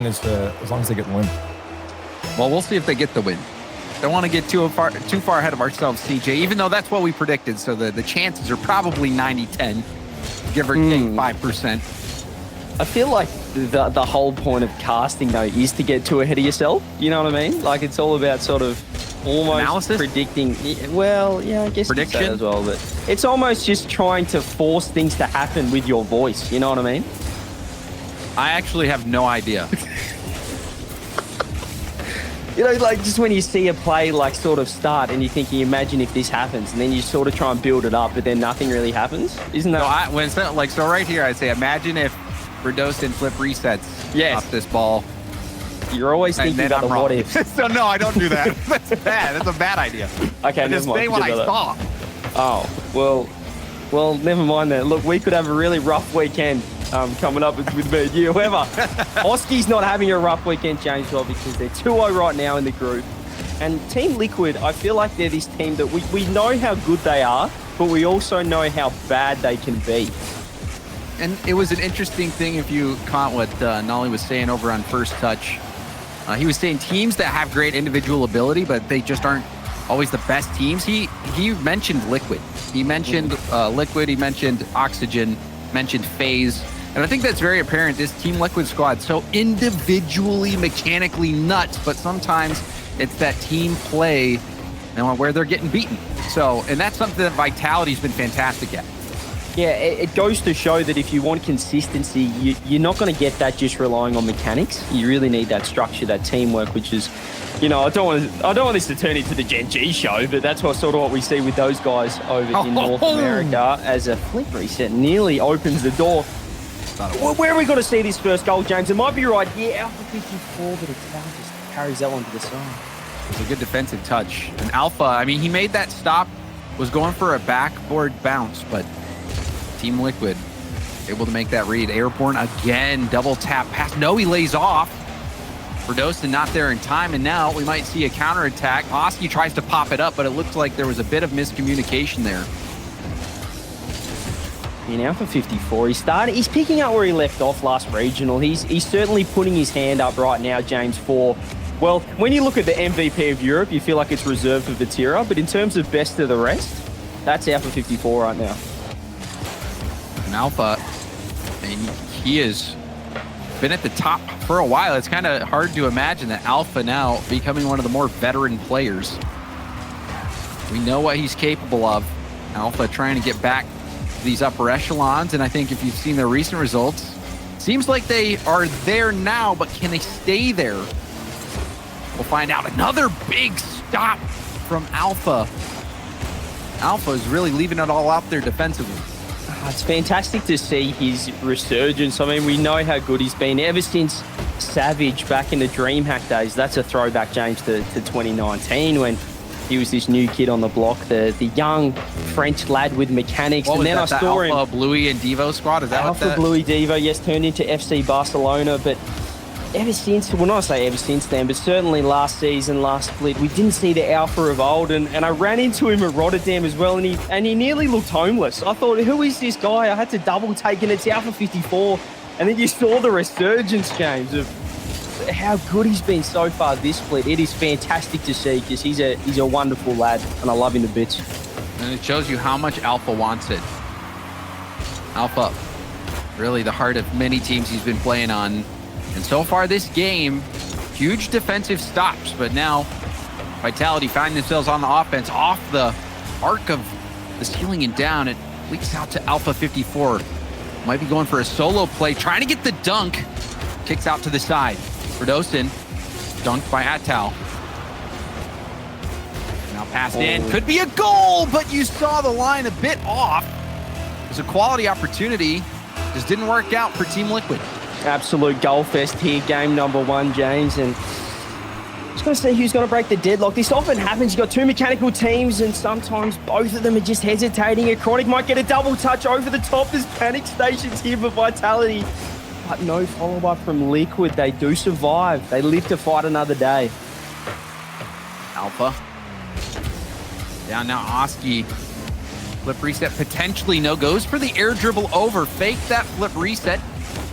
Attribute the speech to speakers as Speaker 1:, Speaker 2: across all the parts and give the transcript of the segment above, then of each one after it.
Speaker 1: is as long as they get the win.
Speaker 2: Well, we'll see if they get the win. Don't want to get too far ahead of ourselves, CJ, even though that's what we predicted. So the chances are probably 90-10, give or take 5%.
Speaker 3: I feel like the whole point of casting, though, is to get too ahead of yourself. You know what I mean? Like, it's all about sort of almost
Speaker 2: analysis?
Speaker 3: Predicting. Well, yeah, I guess
Speaker 2: prediction
Speaker 3: as well. But it's almost just trying to force things to happen with your voice. You know what I mean?
Speaker 2: I actually have no idea.
Speaker 3: You know, like just when you see a play like sort of start and you're thinking, imagine if this happens, and then you sort of try and build it up, but then nothing really happens. Isn't that?
Speaker 2: So right here, I say, imagine if Verdostin flip resets off this ball.
Speaker 3: You're always thinking about the what ifs.
Speaker 2: So no, I don't do that. That's bad. That's a bad idea.
Speaker 3: Okay,
Speaker 2: I just say what I saw.
Speaker 3: Oh, well, never mind then. Look, we could have a really rough weekend coming up with me and you. However, Oski's not having a rough weekend, James, well, because they're 2-0 right now in the group. And Team Liquid, I feel like they're this team that we know how good they are, but we also know how bad they can be.
Speaker 2: And it was an interesting thing if you caught what Nolly was saying over on First Touch. He was saying teams that have great individual ability, but they just aren't always the best teams. He mentioned Liquid. He mentioned Liquid. He mentioned Oxygen, mentioned FaZe. And I think that's very apparent. This Team Liquid squad, so individually, mechanically nuts, but sometimes it's that team play where they're getting beaten. So, and that's something that Vitality's been fantastic at.
Speaker 3: Yeah, it goes to show that if you want consistency, you're not going to get that just relying on mechanics. You really need that structure, that teamwork, which is, you know, I don't want this to turn into the Gen G show, but that's sort of what we see with those guys over in North America as a flip reset nearly opens the door. Where are we going to see this first goal, James? It might be right. Yeah, Alpha 54, but it's now just carries that one to the side.
Speaker 2: It's a good defensive touch. And Alpha, I mean, he made that stop, was going for a backboard bounce, but Team Liquid able to make that read. Airborne again, double tap pass. No, he lays off. Verdostin not there in time, and now we might see a counterattack. Oski tries to pop it up, but it looks like there was a bit of miscommunication there.
Speaker 3: In Alpha 54, he's picking up where he left off last regional. He's certainly putting his hand up right now, James, for, well, when you look at the MVP of Europe, you feel like it's reserved for Vatira, but in terms of best of the rest, that's Alpha 54 right now.
Speaker 2: And Alpha, and he has been at the top for a while. It's kind of hard to imagine that Alpha now becoming one of the more veteran players. We know what he's capable of. Alpha trying to get back to these upper echelons, and I think if you've seen their recent results, seems like they are there now, but can they stay there? We'll find out. Another big stop from Alpha. Alpha is really leaving it all out there defensively.
Speaker 3: It's fantastic to see his resurgence. I mean, we know how good he's been ever since Savage back in the DreamHack days. That's a throwback, James, to 2019 when he was this new kid on the block, the young French lad with mechanics.
Speaker 2: What
Speaker 3: and then I saw him.
Speaker 2: Alpha, Bluey, and Devo squad? Is that
Speaker 3: Alpha,
Speaker 2: what that?
Speaker 3: Bluey, Devo, yes, turned into FC Barcelona. But ever since, well, not to say ever since then, but certainly last season, last split, we didn't see the Alpha of old. And I ran into him at Rotterdam as well, and he nearly looked homeless. I thought, who is this guy? I had to double take, and it's Alpha 54. And then you saw the resurgence, James, of how good he's been so far this split. It is fantastic to see because he's a wonderful lad, and I love him to bits.
Speaker 2: And it shows you how much Alpha wants it. Alpha, really the heart of many teams he's been playing on. And so far this game, huge defensive stops, but now Vitality find themselves on the offense off the arc of the ceiling and down. It leaks out to Alpha 54. Might be going for a solo play, trying to get the dunk. Kicks out to the side. Verdostin, dunked by Attal. Now passed in, could be a goal, but you saw the line a bit off. It was a quality opportunity, just didn't work out for Team Liquid.
Speaker 3: Absolute goal fest here, game number 1, James, and just going to see who's going to break the deadlock. This often happens. You've got two mechanical teams, and sometimes both of them are just hesitating. Chronic might get a double touch over the top. There's panic stations here for Vitality. But no follow-up from Liquid. They do survive. They live to fight another day.
Speaker 2: Alpha. Down now, Oski. Flip reset, potentially no. Goes for the air dribble over. Faked that flip reset.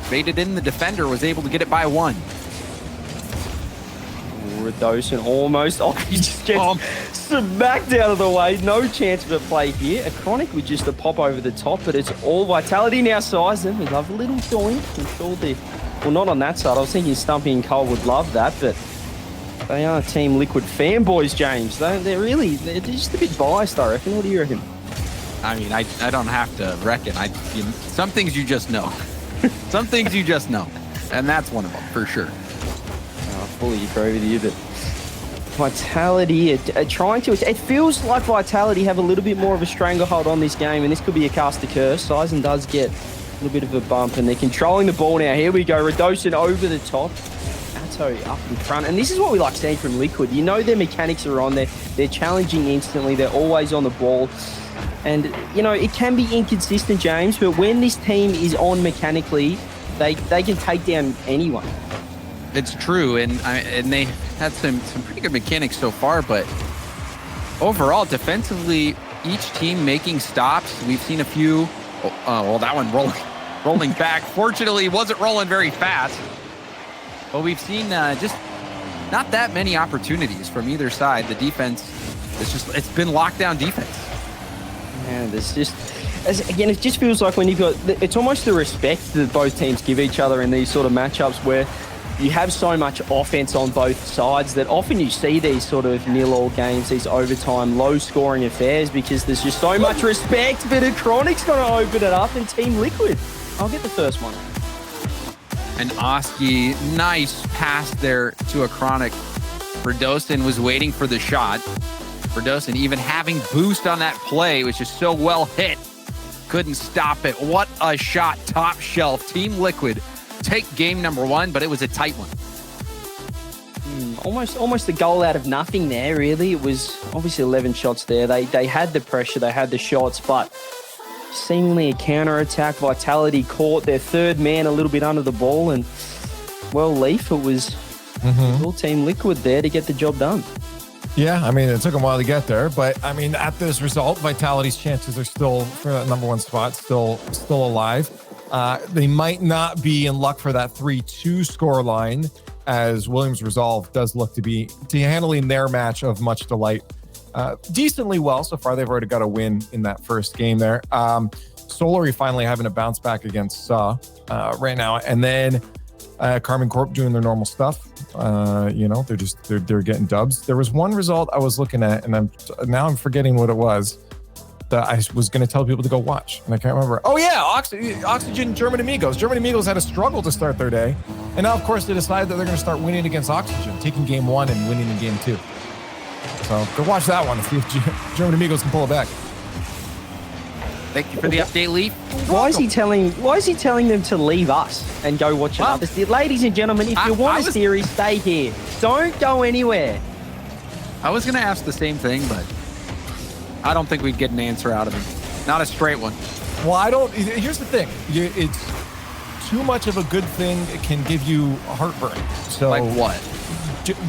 Speaker 2: Baited in the defender, was able to get it by 1.
Speaker 3: Redosin almost. Oh, he just gets smacked out of the way. No chance of a play here. A Chronic with just a pop over the top, but it's all Vitality now size them. We love a little doink. I'm sure they... Well, not on that side. I was thinking Stumpy and Cole would love that, but they are Team Liquid fanboys, James. They're just a bit biased, I reckon. What do you reckon?
Speaker 2: I mean, I don't have to reckon. Some things you just know. Some things you just know. And that's one of them, for sure.
Speaker 3: I fully agree with you, but Vitality are trying to... It feels like Vitality have a little bit more of a stranglehold on this game, and this could be a cast to curse. Sizen does get a little bit of a bump, and they're controlling the ball now. Here we go. Redosin over the top. Atto up in front. And this is what we like seeing from Liquid. You know their mechanics are on there. They're challenging instantly. They're always on the ball. And, you know, it can be inconsistent, James, but when this team is on mechanically, they can take down anyone.
Speaker 2: It's true, and they had some pretty good mechanics so far, but overall, defensively, each team making stops. We've seen a few. Well, that one rolling back. Fortunately, wasn't rolling very fast. But we've seen just not that many opportunities from either side. The defense, it's been lockdown defense.
Speaker 3: Man, there's just, again, it just feels like when you've got, it's almost the respect that both teams give each other in these sort of matchups where you have so much offense on both sides that often you see these sort of nil-all games, these overtime, low-scoring affairs because there's just so much respect. But a Chronic's going to open it up, and Team Liquid, I'll get the first one.
Speaker 2: And Oski, nice pass there to a Chronic. Redosin was waiting for the shot. Redosin even having boost on that play, which is so well hit. Couldn't stop it. What a shot. Top shelf. Team Liquid take game number one, but it was a tight one.
Speaker 3: Almost a goal out of nothing there, really. It was obviously 11 shots there. They had the pressure, they had the shots, but seemingly a counter-attack. Vitality caught their third man a little bit under the ball, and, well, Leaf, it was all Team Liquid there to get the job done.
Speaker 1: Yeah, I mean, it took them a while to get there, but I mean, at this result, Vitality's chances are still, for that number one spot, still alive. They might not be in luck for that 3-2 scoreline, as Williams Resolve does look to be handling their match of much delight decently well so far. They've already got a win in that first game there. Solary finally having a bounce back against Saw right now, and then Carmen Corp doing their normal stuff. You know, they're getting dubs. There was one result I was looking at, and I'm forgetting what it was, that I was going to tell people to go watch, and I can't remember. Oh yeah, Oxygen German Amigos. German Amigos had a struggle to start their day, and now of course they decided that they're going to start winning against Oxygen, taking game one and winning in game two. So go watch that one and see if German Amigos can pull it back.
Speaker 2: Thank you for the update, Leaf.
Speaker 3: Why is he telling them to leave us and go watch another series? Ladies and gentlemen, if you want a series, stay here. Don't go anywhere.
Speaker 2: I was going to ask the same thing, but I don't think we'd get an answer out of him. Not a straight one.
Speaker 1: Well, here's the thing. It's too much of a good thing. It can give you heartburn. So
Speaker 2: like what?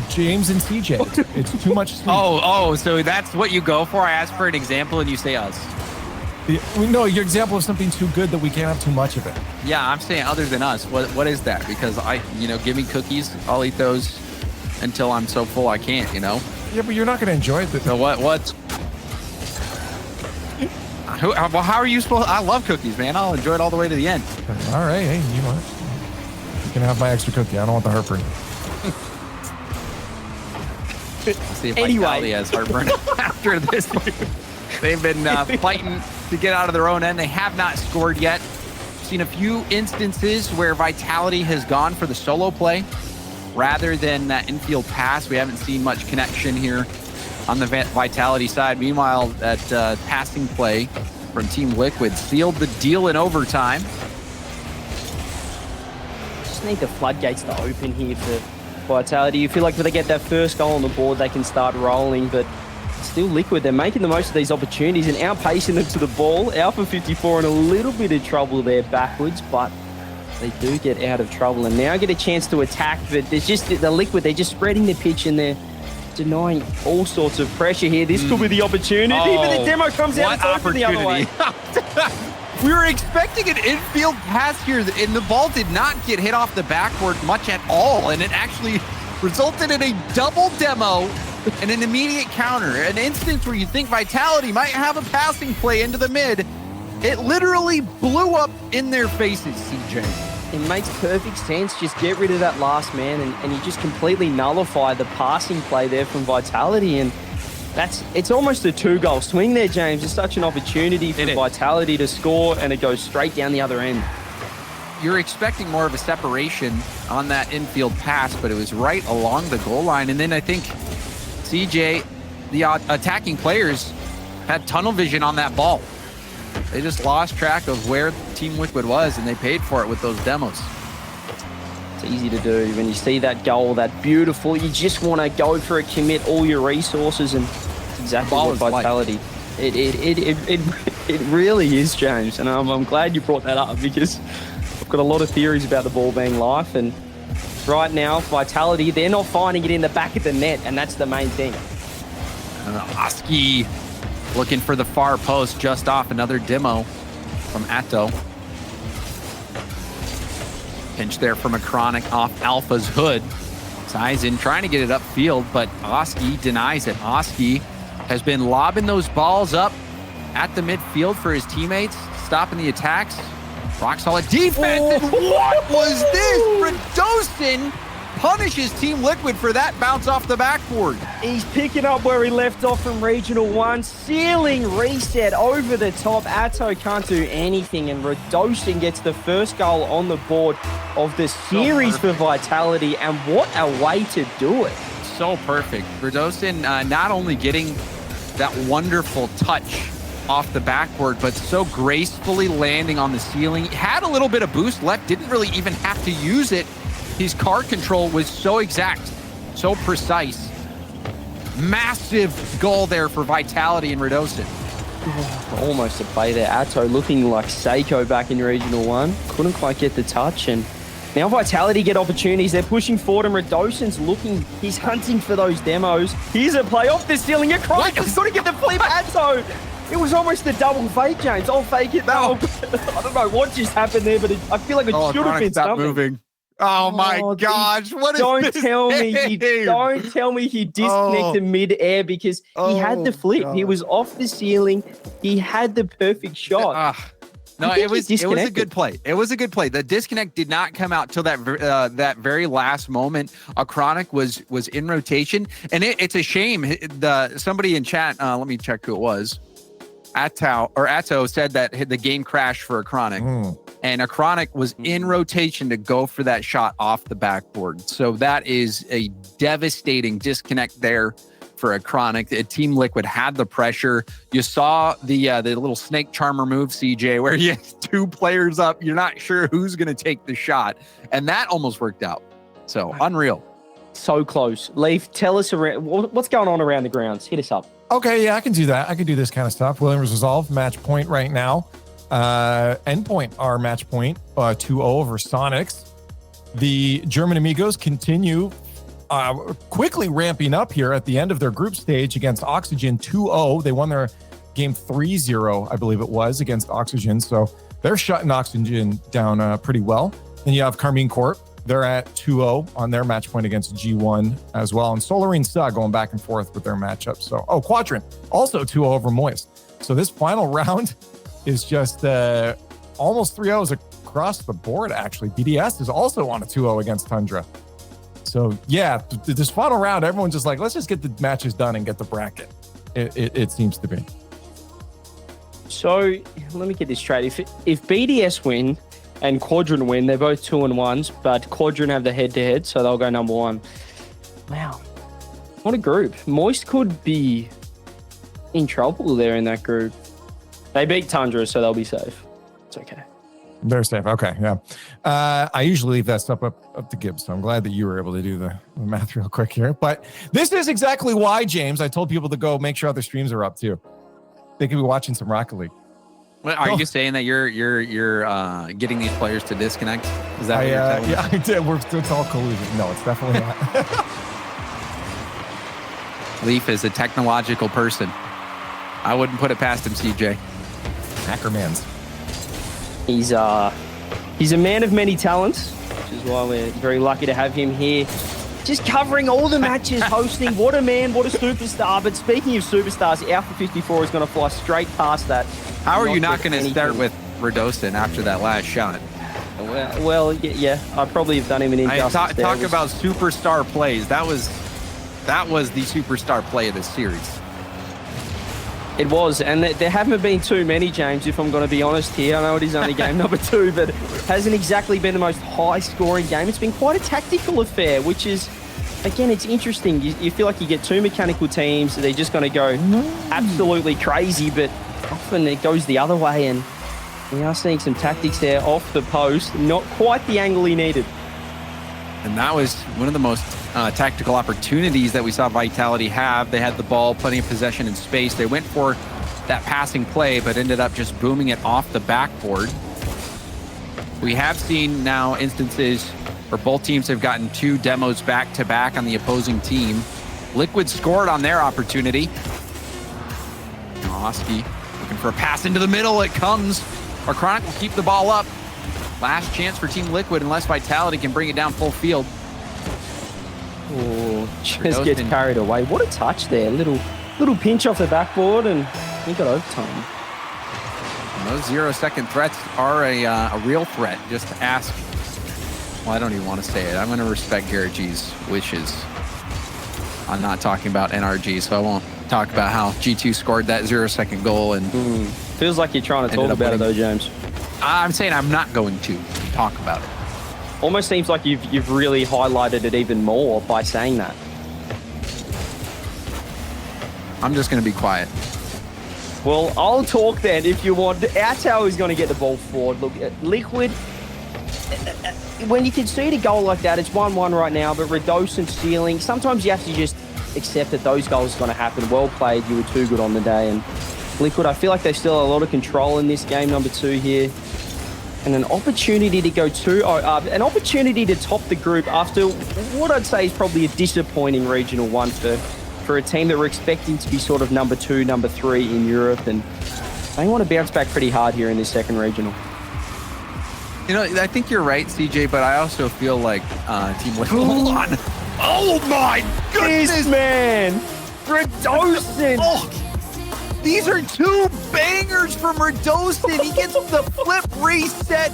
Speaker 1: James and CJ. It's too much sweet.
Speaker 2: Oh, so that's what you go for? I ask for an example and you say us.
Speaker 1: No, your example of something too good that we can't have too much of it.
Speaker 2: Yeah, I'm saying other than us. What is that? Because give me cookies. I'll eat those until I'm so full I can't,
Speaker 1: Yeah, but you're not going to enjoy it.
Speaker 2: So what? How are you supposed? I love cookies, man. I'll enjoy it all the way to the end.
Speaker 1: All right, hey, you know what? You can have my extra cookie. I don't want the heartburn.
Speaker 2: See if Vitality has heartburn after this. They've been fighting to get out of their own end. They have not scored yet. Seen a few instances where Vitality has gone for the solo play rather than that infield pass. We haven't seen much connection here on the Vitality side. Meanwhile, that passing play from Team Liquid sealed the deal in overtime.
Speaker 3: Just need the floodgates to open here for Vitality. You feel like if they get that first goal on the board, they can start rolling, but still Liquid, they're making the most of these opportunities and outpacing them to the ball. Alpha 54 in a little bit of trouble there backwards, but they do get out of trouble and now get a chance to attack. But there's just the Liquid, they're just spreading the pitch and they're denying all sorts of pressure here. This could be the opportunity, but the demo comes out, it's open the other way.
Speaker 2: We were expecting an infield pass here, and the ball did not get hit off the backboard much at all, and it actually resulted in a double demo and an immediate counter. An instance where you think Vitality might have a passing play into the mid. It literally blew up in their faces, CJ.
Speaker 3: It makes perfect sense. Just get rid of that last man and you just completely nullify the passing play there from Vitality. And it's almost a 2-goal swing there, James. It's such an opportunity for Vitality to score, and it goes straight down the other end.
Speaker 2: You're expecting more of a separation on that infield pass, but it was right along the goal line. And then I think CJ, the attacking players, had tunnel vision on that ball. They just lost track of where Team Liquid was, and they paid for it with those demos.
Speaker 3: It's easy to do when you see that goal, that beautiful. You just want to go for a commit, all your resources, and it's exactly what Vitality. It really is, James, and I'm glad you brought that up because I've got a lot of theories about the ball being life, and right now Vitality, they're not finding it in the back of the net, and that's the main thing.
Speaker 2: Oski looking for the far post, just off another demo from Atto. Pinch there from a Chronic off Alpha's hood. Sizen trying to get it upfield, but Oski denies it. Oski has been lobbing those balls up at the midfield for his teammates, stopping the attacks. Rock solid defense. And what was this? Redosin punishes Team Liquid for that bounce off the backboard.
Speaker 3: He's picking up where he left off from Regional 1. Ceiling reset over the top. Atto can't do anything, and Redosin gets the first goal on the board of the series for Vitality, and what a way to do it.
Speaker 2: So perfect. Redosin not only getting that wonderful touch off the backboard, but so gracefully landing on the ceiling. Had a little bit of boost left, didn't really even have to use it. His card control was so exact, so precise. Massive goal there for Vitality and Redosin.
Speaker 3: Almost a play there. Atto looking like Seiko back in Regional 1. Couldn't quite get the touch, and now Vitality get opportunities. They're pushing forward, and Redosin's looking. He's hunting for those demos. Here's a play off the ceiling. You're crying. He's got to get the flip. Atto. It was almost a double fake, James. I'll fake it now. I don't know what just happened there, but I feel like it should have been something.
Speaker 2: Moving. Oh my gosh! What is
Speaker 3: don't
Speaker 2: this
Speaker 3: tell
Speaker 2: game?
Speaker 3: me don't tell me he disconnected mid-air, because he had the flip. God. He was off the ceiling. He had the perfect shot.
Speaker 2: No, it was a good play. It was a good play. The disconnect did not come out till that very last moment. A Chronic was in rotation, and it's a shame. Somebody in chat, let me check who it was. Atto said that the game crashed for a Chronic. And a Chronic was in rotation to go for that shot off the backboard. So that is a devastating disconnect there for a Chronic. Team Liquid had the pressure. You saw the little snake charmer move, CJ, where you have 2 players up. You're not sure who's going to take the shot. And that almost worked out. So unreal.
Speaker 3: So close. Leaf, tell us what's going on around the grounds. Hit us up.
Speaker 1: Okay, yeah, I can do that. I can do this kind of stuff. Williams Resolve, match point right now. Endpoint, our match point, 2-0 over Sonics. The German Amigos continue quickly ramping up here at the end of their group stage against Oxygen 2-0. They won their game 3-0, I believe it was, against Oxygen. So they're shutting Oxygen down pretty well. Then you have Carmine Corp. They're at 2-0 on their match point against G1 as well. And Solarine Stud going back and forth with their matchup. So, Quadrant also 2-0 over Moist. So this final round is just almost 3-0s across the board, actually. BDS is also on a 2-0 against Tundra. So, yeah, this final round, everyone's just like, let's just get the matches done and get the bracket. It seems to be.
Speaker 3: So, let me get this straight. If BDS win and Quadrant win, they're both 2-1s, but Quadrant have the head-to-head, so they'll go number 1. Wow. What a group. Moist could be in trouble there in that group. They beat Tundra, so they'll be safe. It's okay.
Speaker 1: They're safe. Okay, yeah. I usually leave that stuff up to Gibbs, so I'm glad that you were able to do the math real quick here. But this is exactly why, James, I told people to go make sure other streams are up too. They could be watching some Rocket League.
Speaker 2: Well, are you saying that you're getting these players to disconnect? Is that what you're telling me?
Speaker 1: Yeah, I did. It's all collusion. No, it's definitely not.
Speaker 2: Leaf is a technological person. I wouldn't put it past him, CJ.
Speaker 1: Hackermans.
Speaker 3: He's a man of many talents, which is why we're very lucky to have him here just covering all the matches, hosting. What a man, what a superstar. But speaking of superstars, Alpha 54 is going to fly straight past that.
Speaker 2: How are you not going to start with Redosin after that last shot?
Speaker 3: Well, yeah, I probably have done him an injustice.
Speaker 2: Talk about superstar plays. That was the superstar play of this series.
Speaker 3: It was, and there haven't been too many, James, if I'm going to be honest here. I know it is only game number 2, but it hasn't exactly been the most high-scoring game. It's been quite a tactical affair, which is, again, it's interesting. You feel like you get 2 mechanical teams. They're just going to go absolutely crazy, but often it goes the other way, and we are seeing some tactics there off the post. Not quite the angle he needed.
Speaker 2: And that was one of the most tactical opportunities that we saw Vitality have. They had the ball, plenty of possession and space. They went for that passing play, but ended up just booming it off the backboard. We have seen now instances where both teams have gotten 2 demos back-to-back on the opposing team. Liquid scored on their opportunity. Oski looking for a pass into the middle. It comes. Chronic will keep the ball up. Last chance for Team Liquid unless Vitality can bring it down full field.
Speaker 3: Oh, just gets carried away. What a touch there. Little pinch off the backboard, and he got overtime.
Speaker 2: And those 0-second threats are a real threat. Just ask. Well, I don't even want to say it. I'm going to respect Garrett G's wishes. I'm not talking about NRG, so I won't talk about how G2 scored that 0-second goal. And
Speaker 3: feels like you're trying to talk about it though, James.
Speaker 2: I'm saying I'm not going to talk about it.
Speaker 3: Almost seems like you've really highlighted it even more by saying that.
Speaker 2: I'm just going to be quiet.
Speaker 3: Well, I'll talk then if you want. Our tower is going to get the ball forward. Look, Liquid, when you concede a goal like that, it's 1-1 right now, but Redosin stealing, sometimes you have to just accept that those goals are going to happen. Well played. You were too good on the day. And Liquid, I feel like they still have a lot of control in this game number 2 here. And an opportunity to go 2-0 up, an opportunity to top the group after what I'd say is probably a disappointing Regional 1 for a team that we're expecting to be sort of number 2, number 3 in Europe. And they want to bounce back pretty hard here in this second Regional.
Speaker 2: You know, I think you're right, CJ, but I also feel like Team Liquid... Hold on! Oh my goodness!
Speaker 3: This man! Redosin!
Speaker 2: Oh. These are 2 bangers from Redosin. He gets the flip reset.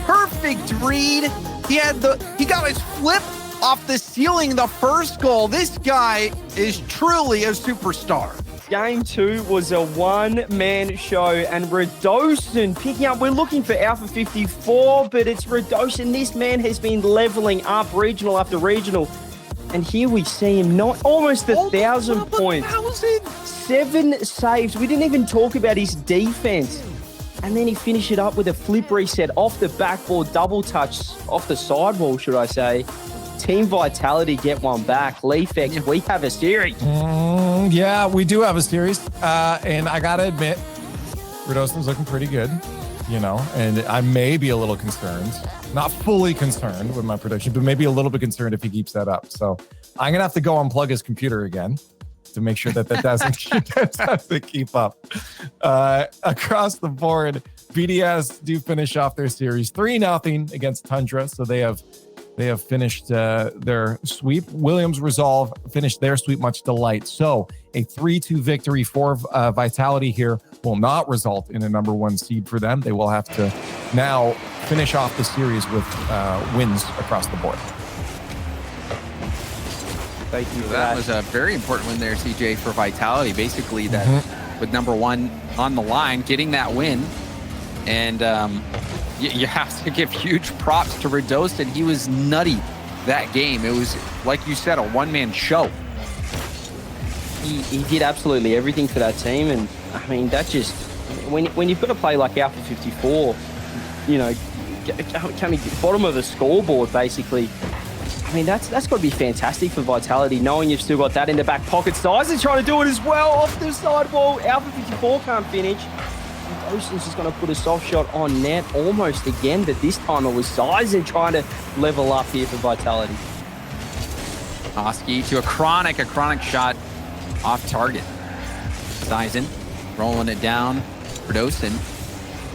Speaker 2: Perfect read. He got his flip off the ceiling the first goal. This guy is truly a superstar.
Speaker 3: Game 2 was a one-man show, and Redosin picking up. We're looking for Alpha 54, but it's Redosin. This man has been leveling up regional after regional. And here we see him not almost 1,000 points. 7 saves. We didn't even talk about his defense. And then he finished it up with a flip reset off the backboard, double touch off the sidewall, should I say. Team Vitality get one back. Leafex, we have a series.
Speaker 1: Yeah, we do have a series. And I got to admit, Redosin's looking pretty good, you know, and I may be a little concerned. Not fully concerned with my prediction, but maybe a little bit concerned if he keeps that up. So I'm going to have to go unplug his computer again to make sure that doesn't keep up. Across the board, BDS do finish off their series 3-0 against Tundra. So they have finished their sweep. Williams Resolve finished their sweep, much delight. So a 3-2 victory for Vitality here will not result in a number 1 seed for them. They will have to now finish off the series with wins across the board.
Speaker 3: Thank you for
Speaker 2: that. Was a very important win there, CJ, for Vitality. Basically, that with number 1 on the line, getting that win. And you have to give huge props to Redosin. He was nutty that game. It was, like you said, a one-man show.
Speaker 3: He did absolutely everything for that team. And, I mean, that just... When you've got to play like Alpha 54, you know, coming bottom of the scoreboard, basically, I mean, that's got to be fantastic for Vitality, knowing you've still got that in the back pocket. Size is trying to do it as well off the sidewall. Alpha 54 can't finish. Ocean's just going to put a soft shot on net almost again, but this time it was Sizen trying to level up here for Vitality.
Speaker 2: Oski to a chronic shot off target. Sizen rolling it down. Redosin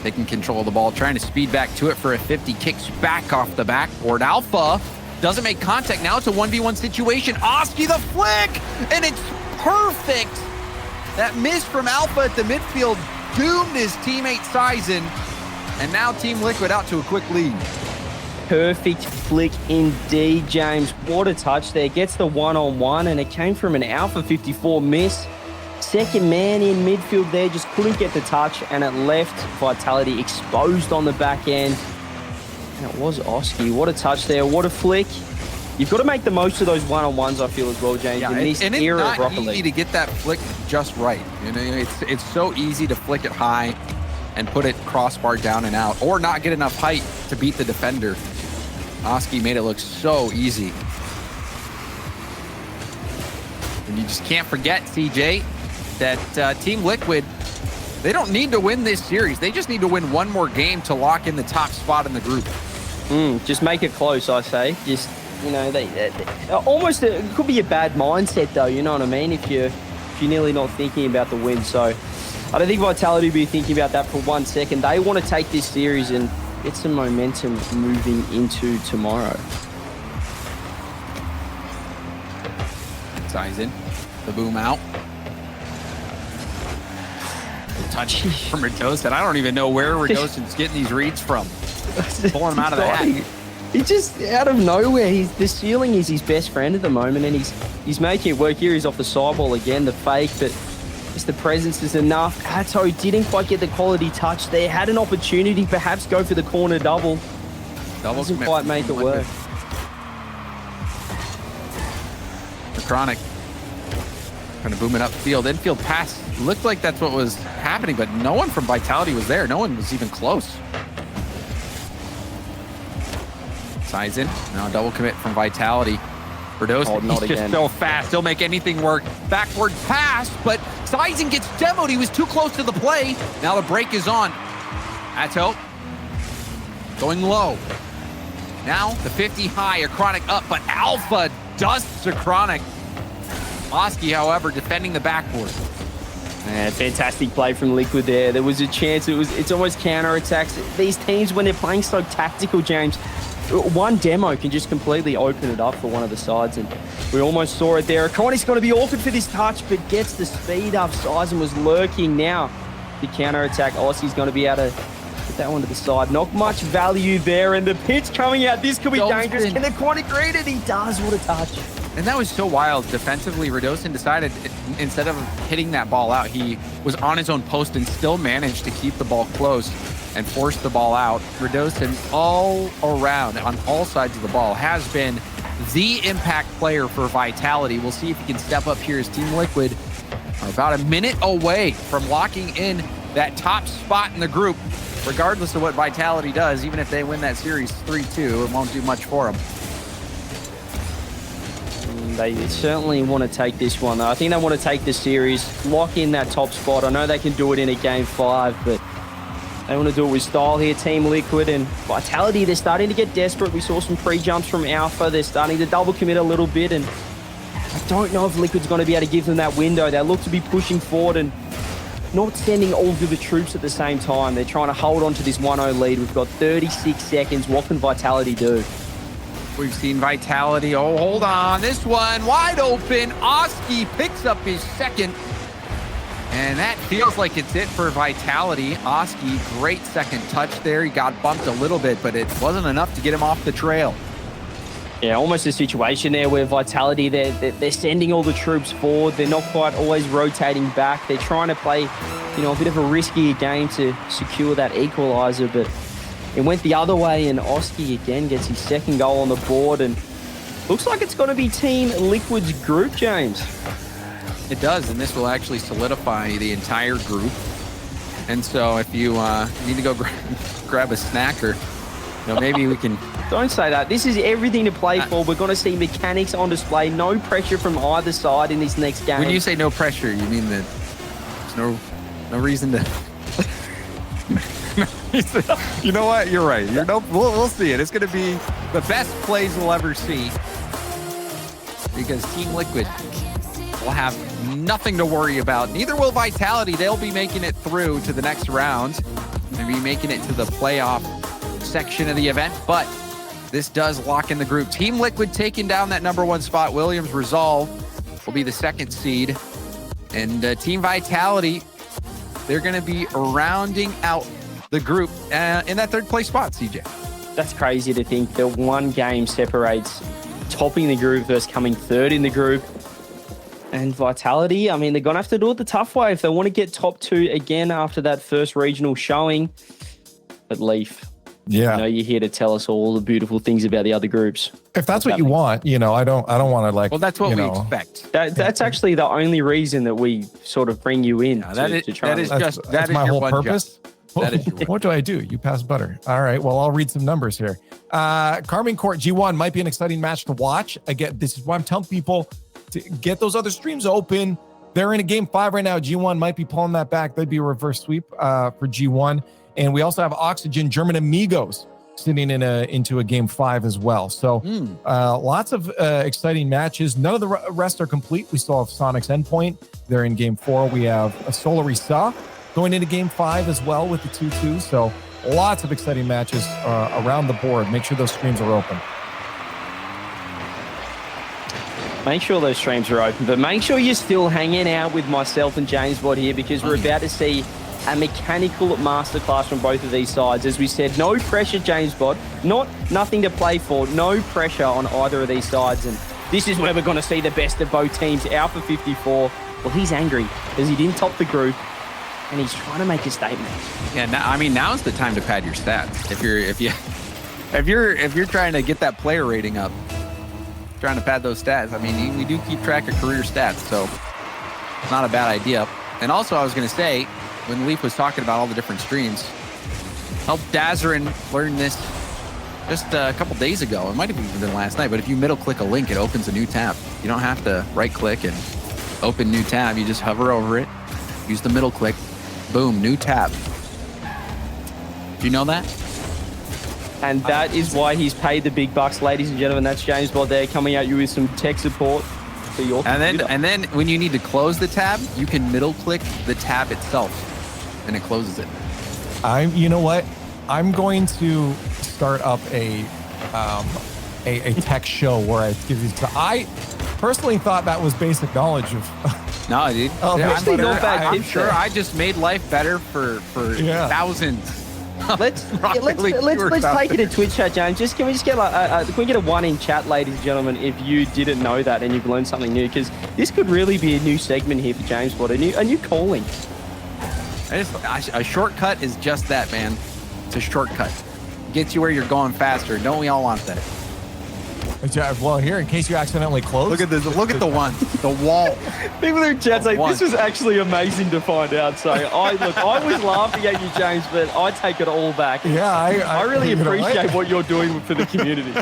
Speaker 2: taking control of the ball, trying to speed back to it for a 50, kicks back off the backboard. Alpha, doesn't make contact. Now it's a 1v1 situation. Oski the flick, and it's perfect. That miss from Alpha at the midfield doomed his teammate Sizen, and now Team Liquid out to a quick lead.
Speaker 3: Perfect flick indeed, James. What a touch there. Gets the one-on-one, and it came from an Alpha 54 miss. Second man in midfield there, just couldn't get the touch, and it left Vitality exposed on the back end. And it was Oski. What a touch there. What a flick. You've got to make the most of those one-on-ones, I feel, as well, James, in this era of Rocket League.
Speaker 2: It's easy to get that flick just right. You know, it's so easy to flick it high and put it crossbar down and out, or not get enough height to beat the defender. Oski made it look so easy. And you just can't forget, CJ, that Team Liquid, they don't need to win this series. They just need to win one more game to lock in the top spot in the group.
Speaker 3: Just make it close, I say. Just, you know, they almost, it could be a bad mindset, though, you know what I mean, if you're nearly not thinking about the win. So I don't think Vitality will be thinking about that for 1 second. They want to take this series and get some momentum moving into tomorrow.
Speaker 2: Sizen, the boom out. Touch from Redosin. I don't even know where Redosin's getting these reads from. Pulling him out of the hat.
Speaker 3: He just, out of nowhere, the ceiling is his best friend at the moment, and he's making it work here. He's off the sideball again, the fake, but just the presence is enough. Hato didn't quite get the quality touch there. Had an opportunity, perhaps go for the corner double. Doesn't quite make it work.
Speaker 2: Chronic trying to boom it upfield. Infield pass looked like that's what was happening, but no one from Vitality was there. No one was even close. Sizen, now double commit from Vitality. Redosin, he's just so fast. He'll make anything work. Backward pass, but Sizen gets demoed. He was too close to the play. Now the break is on. Atto going low. Now the 50 high, a Chronic up, but Alpha dusts a Chronic. Oski, however, defending the backboard.
Speaker 3: Man, fantastic play from Liquid there. There was a chance. It's almost counter-attacks. These teams, when they're playing so tactical, James, one demo can just completely open it up for one of the sides, and we almost saw it there. Connie's going to be awkward for this touch, but gets the speed up. Sizen was lurking now. The counter-attack, Oski's going to be able to put that one to the side. Not much value there, and the pitch coming out. This could be dangerous. Can the Quantic read it? He does. What a touch.
Speaker 2: And that was so wild. Defensively, Redosin decided instead of hitting that ball out, he was on his own post and still managed to keep the ball close and force the ball out. Redosin all around on all sides of the ball has been the impact player for Vitality. We'll see if he can step up here as Team Liquid are about a minute away from locking in that top spot in the group. Regardless of what Vitality does, even if they win that series 3-2, it won't do much for them.
Speaker 3: They certainly want to take this one, though. I think they want to take the series, lock in that top spot. I know they can do it in a game 5, but they want to do it with style here, Team Liquid. And Vitality, they're starting to get desperate. We saw some pre-jumps from Alpha. They're starting to double commit a little bit, and I don't know if Liquid's going to be able to give them that window. They look to be pushing forward and not sending all of the troops at the same time. They're trying to hold on to this 1-0 lead. We've got 36 seconds. What can Vitality do?
Speaker 2: We've seen Vitality. Oh, hold on. This one wide open. Oski picks up his second. And that feels like it's it for Vitality. Oski, great second touch there. He got bumped a little bit, but it wasn't enough to get him off the trail.
Speaker 3: Yeah, almost a situation there where Vitality, they're sending all the troops forward. They're not quite always rotating back. They're trying to play, you know, a bit of a riskier game to secure that equalizer, but it went the other way, and Oski again gets his second goal on the board, and looks like it's going to be Team Liquid's group, James.
Speaker 2: It does, and this will actually solidify the entire group. And so if you need to go grab a snack, or you know, maybe we can...
Speaker 3: Don't say that. This is everything to play for. We're going to see mechanics on display. No pressure from either side in this next game.
Speaker 2: When you say no pressure, you mean that there's no reason to... You know what? You're right. We'll see it. It's going to be the best plays we'll ever see, because Team Liquid will have nothing to worry about. Neither will Vitality. They'll be making it through to the next round and be making it to the playoff section of the event, but this does lock in the group. Team Liquid taking down that #1 spot. Williams Resolve will be the 2nd seed. And Team Vitality, they're going to be rounding out the group in that 3rd place spot, CJ.
Speaker 3: That's crazy to think that one game separates topping the group versus coming 3rd in the group. And Vitality, I mean, they're going to have to do it the tough way if they want to get top 2 again after that first regional showing. But Leaf,
Speaker 1: Yeah.
Speaker 3: I know you're here to tell us all the beautiful things about the other groups.
Speaker 1: If that's what you want, I don't want to like.
Speaker 2: Well, that's what we
Speaker 1: know,
Speaker 2: expect.
Speaker 3: That's actually the only reason that we sort of bring you in to try.
Speaker 1: That's my whole purpose.
Speaker 2: That is your
Speaker 1: What do I do? You pass butter. All right. Well, I'll read some numbers here. Carmine Court G1 might be an exciting match to watch. Again, this is why I'm telling people to get those other streams open. They're in a game 5 right now. G1 might be pulling that back. That'd be a reverse sweep for G1. And we also have Oxygen German Amigos sitting into a game 5 as well. So lots of exciting matches. None of the rest are complete. We still have Sonic's Endpoint. They're in game 4. We have a Solary Saw going into game 5 as well with the 2-2. So lots of exciting matches around the board. Make sure those streams are open.
Speaker 3: Make sure those streams are open, but make sure you're still hanging out with myself and James Bond here, because we're about to see a mechanical masterclass from both of these sides. As we said, no pressure, James Bond. Nothing to play for. No pressure on either of these sides. And this is where we're going to see the best of both teams. Alpha 54, well, he's angry because he didn't top the group, and he's trying to make a statement.
Speaker 2: Yeah, now's the time to pad your stats. If you're trying to get that player rating up, trying to pad those stats. I mean, we do keep track of career stats, so it's not a bad idea. And also, I was going to say, when Leaf was talking about all the different streams, helped Dazarin learn this just a couple days ago. It might have even been last night, but if you middle click a link, it opens a new tab. You don't have to right click and open new tab. You just hover over it, use the middle click, boom, new tab. Do you know that?
Speaker 3: And that is why he's paid the big bucks, ladies and gentlemen. That's James Bond there coming at you with some tech support for your computer.
Speaker 2: And then when you need to close the tab, you can middle click the tab itself, and it closes it.
Speaker 1: You know what? I'm going to start up a tech show where I give these. I personally thought that was basic knowledge of.
Speaker 2: No, dude. I'm sure I just made life better for thousands.
Speaker 3: Let's take it to Twitch chat, James. Can we get a 1 in chat, ladies and gentlemen, if you didn't know that and you've learned something new, because this could really be a new segment here for James Bond, a new calling.
Speaker 2: A shortcut is just that, man. It's a shortcut. Gets you where you're going faster. Don't we all want that?
Speaker 1: Well, here, in case you accidentally close.
Speaker 2: Look at this. Look at the wall.
Speaker 3: People in chat say this was actually amazing to find out. So I was laughing at you, James, but I take it all back.
Speaker 1: Yeah,
Speaker 3: I really appreciate what you're doing for the community.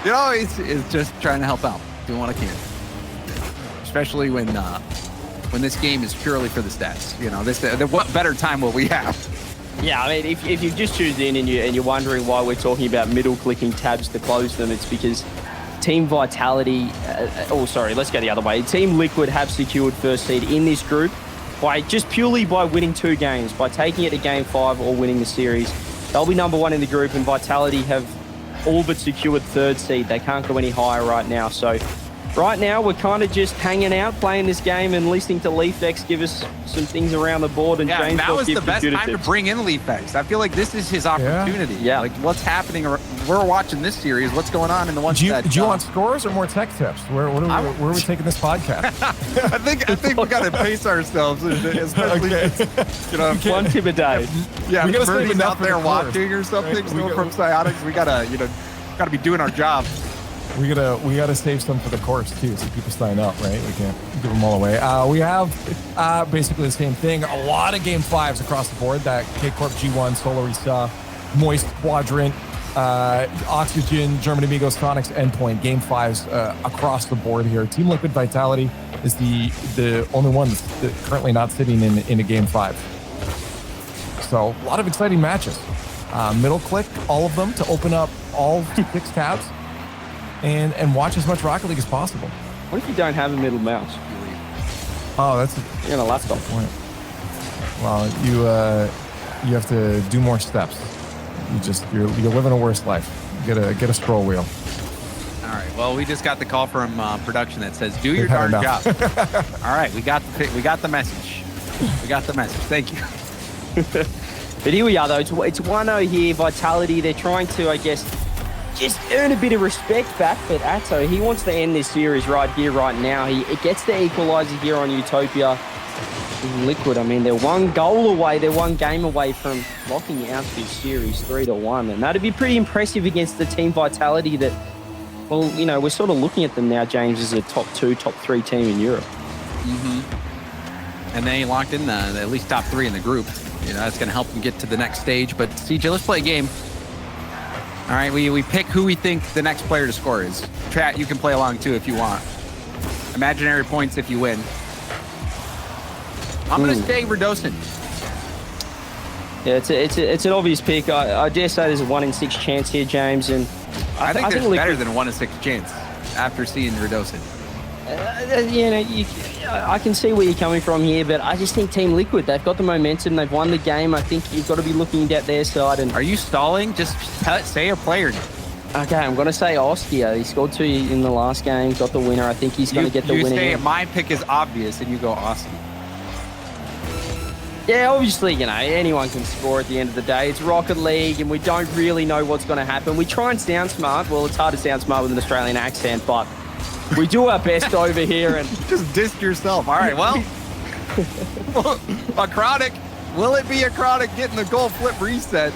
Speaker 2: It's just trying to help out, doing what I can. Especially when this game is purely for the stats. What better time will we have?
Speaker 3: Yeah, I mean, if you've just tuned in and you're wondering why we're talking about middle clicking tabs to close them, it's because Team Vitality, let's go the other way. Team Liquid have secured first seed in this group purely by winning 2 games, by taking it to game 5 or winning the series. They'll be #1 in the group, and Vitality have all but secured 3rd seed. They can't go any higher right now. So right now, we're kind of just hanging out, playing this game, and listening to LeafX give us some things around the board. And James
Speaker 2: now is the best time to bring in LeafX. I feel like this is his opportunity.
Speaker 3: Yeah.
Speaker 2: Like, what's happening? We're watching this series. What's going on in the one?
Speaker 1: Do you want scores or more tech tips? Where are we taking this podcast?
Speaker 2: I think we got to pace ourselves, especially
Speaker 3: one tip a day.
Speaker 2: Yeah,
Speaker 1: we got to
Speaker 2: Bernie's out there watching or something. Right? Still from Psionics, we gotta be doing our job.
Speaker 1: We gotta save some for the course too, so people sign up, right? We can't give them all away. We have basically the same thing. A lot of game 5s across the board. That K Corp G1, Solary Saw, Moist Quadrant, Oxygen, German Amigos, Sonic's Endpoint. Game 5s across the board here. Team Liquid Vitality is the only one that's currently not sitting in a game 5. So a lot of exciting matches. Middle click all of them to open up all 6 tabs. And watch as much Rocket League as possible.
Speaker 3: What if you don't have a middle mouse?
Speaker 1: Oh,
Speaker 3: you're on a laptop.
Speaker 1: Point. Well, you have to do more steps. you're living a worse life. Get a scroll wheel.
Speaker 2: All right. Well, we just got the call from production that says, "Do your darn job." All right, we got the message. We got the message. Thank you.
Speaker 3: But here we are, though. It's 1-0 here. Vitality, they're trying to, I guess, just earn a bit of respect back. But Atto, he wants to end this series right here, right now. It gets the equaliser here on Utopia. Liquid, I mean, they're one goal away, they're one game away from locking out this series 3-1. And that'd be pretty impressive against the team Vitality that, well, you know, we're sort of looking at them now, James, as a top 2, top 3 team in Europe.
Speaker 2: And they locked in at least top 3 in the group. You know, that's going to help them get to the next stage. But CJ, let's play a game. All right, we pick who we think the next player to score is. Chat, you can play along too if you want. Imaginary points if you win. I'm going to say Redocin.
Speaker 3: Yeah, it's an obvious pick. I dare say there's a 1 in 6 chance here, James. And
Speaker 2: I think there's better than a 1 in 6 chance after seeing Redocin.
Speaker 3: You know, I can see where you're coming from here, but I just think Team Liquid, they've got the momentum, they've won the game. I think you've got to be looking at their side. And
Speaker 2: are you stalling? Just say a player.
Speaker 3: Okay, I'm going to say Oskia. He scored 2 in the last game, got the winner. I think he's going to get the winner.
Speaker 2: You say my pick is obvious, and you go Oskia.
Speaker 3: Yeah, obviously, you know, anyone can score at the end of the day. It's Rocket League, and we don't really know what's going to happen. We try and sound smart. Well, it's hard to sound smart with an Australian accent, but we do our best over here. And
Speaker 2: just dissed yourself. All right, well, a Chronic. Will it be a Chronic getting the goal flip reset?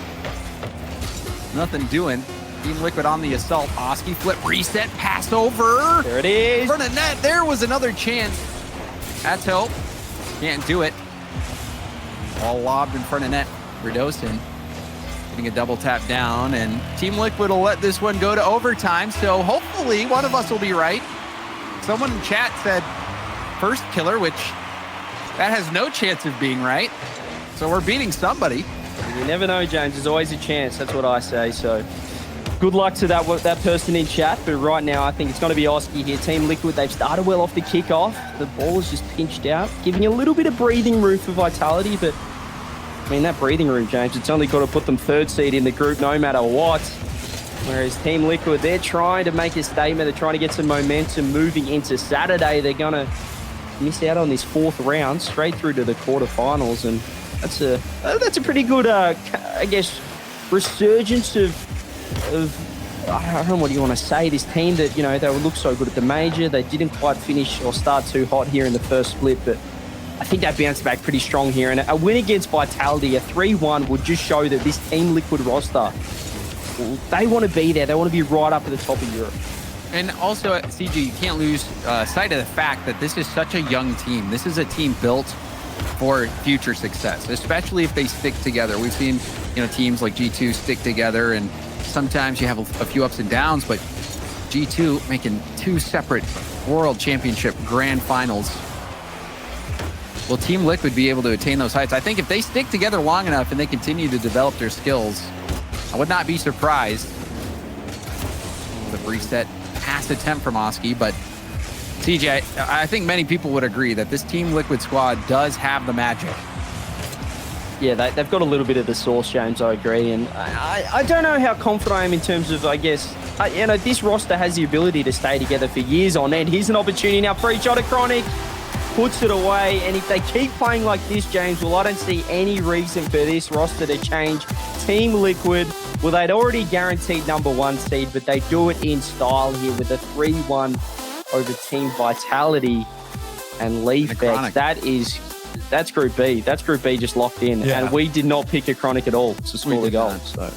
Speaker 2: Nothing doing. Team Liquid on the assault. Oski flip reset, pass over.
Speaker 3: There it is.
Speaker 2: In front of net. There was another chance. That's hope. Can't do it. All lobbed in front of net. Redocin getting a double tap down, and Team Liquid will let this one go to overtime. So hopefully one of us will be right. Someone in chat said first killer, which that has no chance of being right. So we're beating somebody.
Speaker 3: You never know, James. There's always a chance. That's what I say. So good luck to that person in chat. But right now, I think it's going to be Oski here. Team Liquid, they've started well off the kickoff. The ball is just pinched out, giving a little bit of breathing room for Vitality. But, I mean, that breathing room, James, it's only got to put them 3rd seed in the group no matter what. Whereas Team Liquid, they're trying to make a statement. They're trying to get some momentum moving into Saturday. They're going to miss out on this 4th round, straight through to the quarterfinals. And that's a pretty good, I guess, resurgence of I don't know what you want to say, this team that, you know, they look so good at the major. They didn't quite finish or start too hot here in the first split, but I think they bounced back pretty strong here. And a win against Vitality, a 3-1, would just show that this Team Liquid roster, they want to be there. They want to be right up at the top of Europe.
Speaker 2: And also, CG, you can't lose sight of the fact that this is such a young team. This is a team built for future success, especially if they stick together. We've seen, you know, teams like G2 stick together, and sometimes you have a few ups and downs, but G2 making 2 separate World Championship Grand Finals. Will Team Liquid be able to attain those heights? I think if they stick together long enough and they continue to develop their skills, I would not be surprised. The reset pass attempt from Oski, but CJ, I think many people would agree that this Team Liquid squad does have the magic.
Speaker 3: Yeah, they've got a little bit of the sauce, James, I agree. And I don't know how confident I am in terms of, I guess, you know, this roster has the ability to stay together for years on end. Here's an opportunity now. Free shot of Chronic, puts it away. And if they keep playing like this, James, well, I don't see any reason for this roster to change. Team Liquid, well, they'd already guaranteed #1 seed, but they do it in style here with a 3-1 over Team Vitality and Leafback. That's Group B. That's Group B just locked in. Yeah. And we did not pick a Chronic at all to score the goal. So